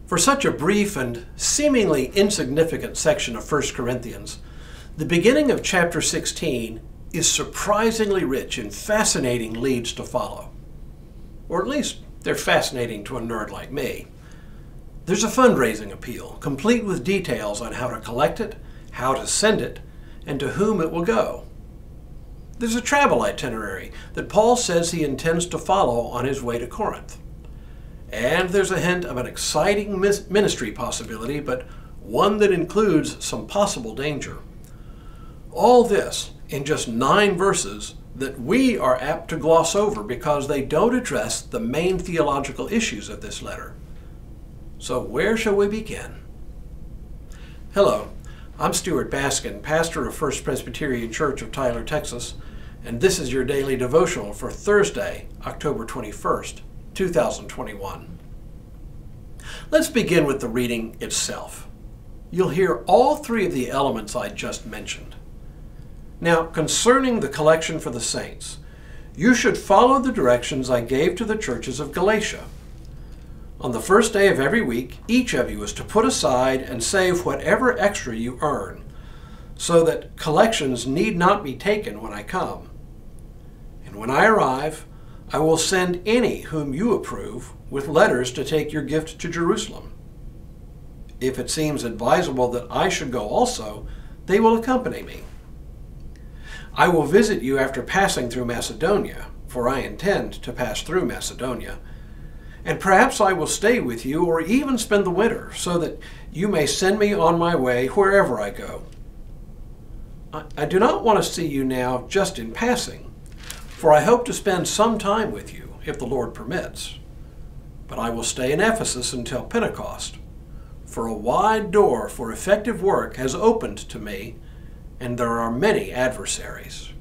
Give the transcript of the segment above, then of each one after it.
For such a brief and seemingly insignificant section of 1 Corinthians, the beginning of chapter 16 is surprisingly rich in fascinating leads to follow. Or at least they're fascinating to a nerd like me. There's a fundraising appeal, complete with details on how to collect it, how to send it, and to whom it will go. There's a travel itinerary that Paul says he intends to follow on his way to Corinth. And there's a hint of an exciting ministry possibility, but one that includes some possible danger. All this in just 9 verses that we are apt to gloss over because they don't address the main theological issues of this letter. So where shall we begin? Hello, I'm Stuart Baskin, pastor of First Presbyterian Church of Tyler, Texas, and this is your daily devotional for Thursday, October 21st, 2021. Let's begin with the reading itself. You'll hear all 3 of the elements I just mentioned. Now, concerning the collection for the saints, you should follow the directions I gave to the churches of Galatia. On the first day of every week, each of you is to put aside and save whatever extra you earn, so that collections need not be taken when I come. And when I arrive, I will send any whom you approve with letters to take your gift to Jerusalem. If it seems advisable that I should go also, they will accompany me. I will visit you after passing through Macedonia, for I intend to pass through Macedonia. And perhaps I will stay with you or even spend the winter, so that you may send me on my way wherever I go. I do not want to see you now just in passing, for I hope to spend some time with you, if the Lord permits. But I will stay in Ephesus until Pentecost, for a wide door for effective work has opened to me, and there are many adversaries.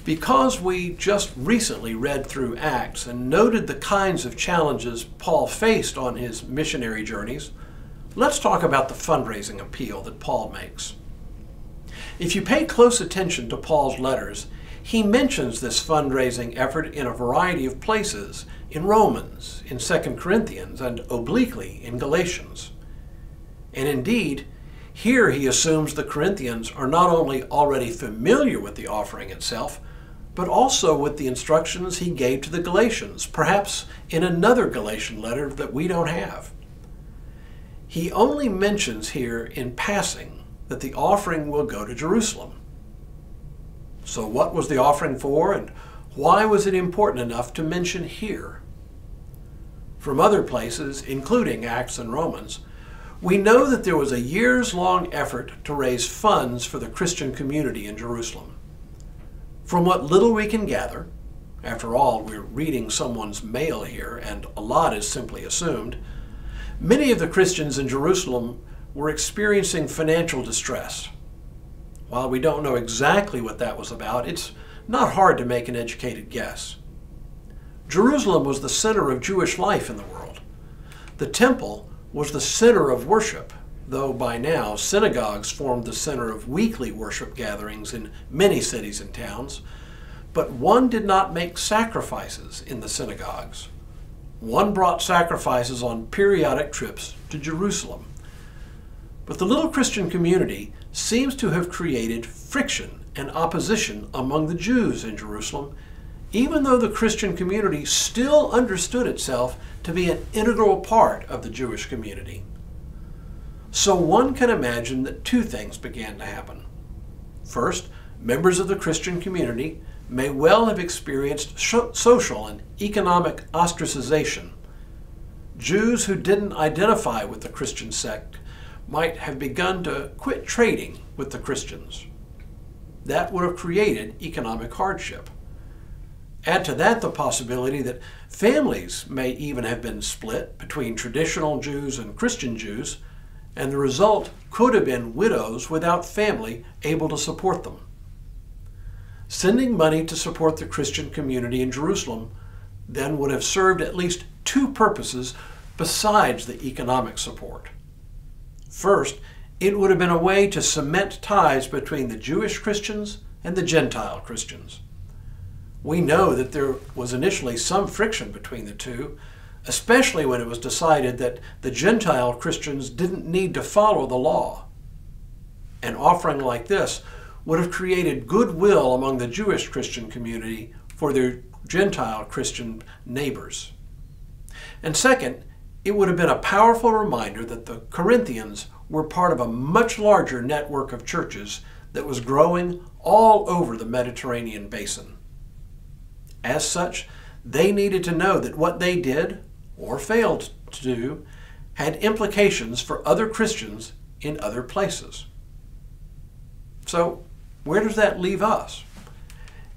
Because we just recently read through Acts and noted the kinds of challenges Paul faced on his missionary journeys, let's talk about the fundraising appeal that Paul makes. If you pay close attention to Paul's letters, he mentions this fundraising effort in a variety of places, in Romans, in 2 Corinthians, and obliquely in Galatians. And indeed, here he assumes the Corinthians are not only already familiar with the offering itself, but also with the instructions he gave to the Galatians, perhaps in another Galatian letter that we don't have. He only mentions here in passing that the offering will go to Jerusalem. So what was the offering for, and why was it important enough to mention here? From other places, including Acts and Romans, we know that there was a years-long effort to raise funds for the Christian community in Jerusalem. From what little we can gather, after all, we're reading someone's mail here, and a lot is simply assumed, many of the Christians in Jerusalem were experiencing financial distress. While we don't know exactly what that was about, it's not hard to make an educated guess. Jerusalem was the center of Jewish life in the world. The temple was the center of worship, though by now synagogues formed the center of weekly worship gatherings in many cities and towns. But one did not make sacrifices in the synagogues. One brought sacrifices on periodic trips to Jerusalem. But the little Christian community seems to have created friction and opposition among the Jews in Jerusalem, even though the Christian community still understood itself to be an integral part of the Jewish community. So one can imagine that 2 things began to happen. First, members of the Christian community may well have experienced social and economic ostracization. Jews who didn't identify with the Christian sect might have begun to quit trading with the Christians. That would have created economic hardship. Add to that the possibility that families may even have been split between traditional Jews and Christian Jews, and the result could have been widows without family able to support them. Sending money to support the Christian community in Jerusalem then would have served at least 2 purposes besides the economic support. First, it would have been a way to cement ties between the Jewish Christians and the Gentile Christians. We know that there was initially some friction between the two, especially when it was decided that the Gentile Christians didn't need to follow the law. An offering like this would have created goodwill among the Jewish Christian community for their Gentile Christian neighbors. And second, it would have been a powerful reminder that the Corinthians were part of a much larger network of churches that was growing all over the Mediterranean basin. As such, they needed to know that what they did, or failed to do, had implications for other Christians in other places. So, where does that leave us?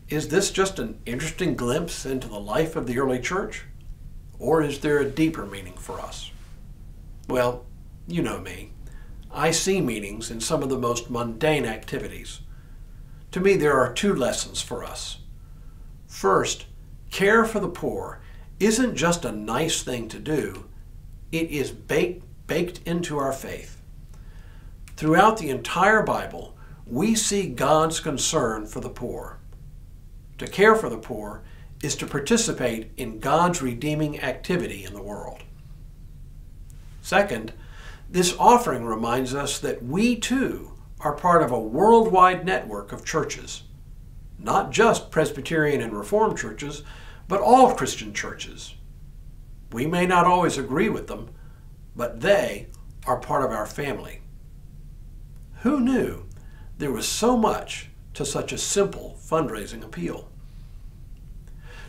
Is this just an interesting glimpse into the life of the early church? Or is there a deeper meaning for us? Well, you know me. I see meanings in some of the most mundane activities. To me, there are two lessons for us. First, care for the poor isn't just a nice thing to do, it is baked into our faith. Throughout the entire Bible, we see God's concern for the poor. To care for the poor is to participate in God's redeeming activity in the world. Second, this offering reminds us that we too are part of a worldwide network of churches, not just Presbyterian and Reformed churches, but all Christian churches. We may not always agree with them, but they are part of our family. Who knew there was so much to such a simple fundraising appeal?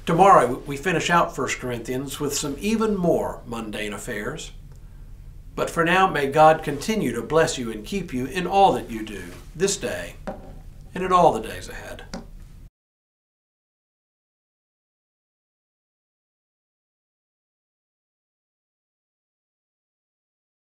Tomorrow we finish out 1 Corinthians with some even more mundane affairs. But for now, may God continue to bless you and keep you in all that you do this day and in all the days ahead.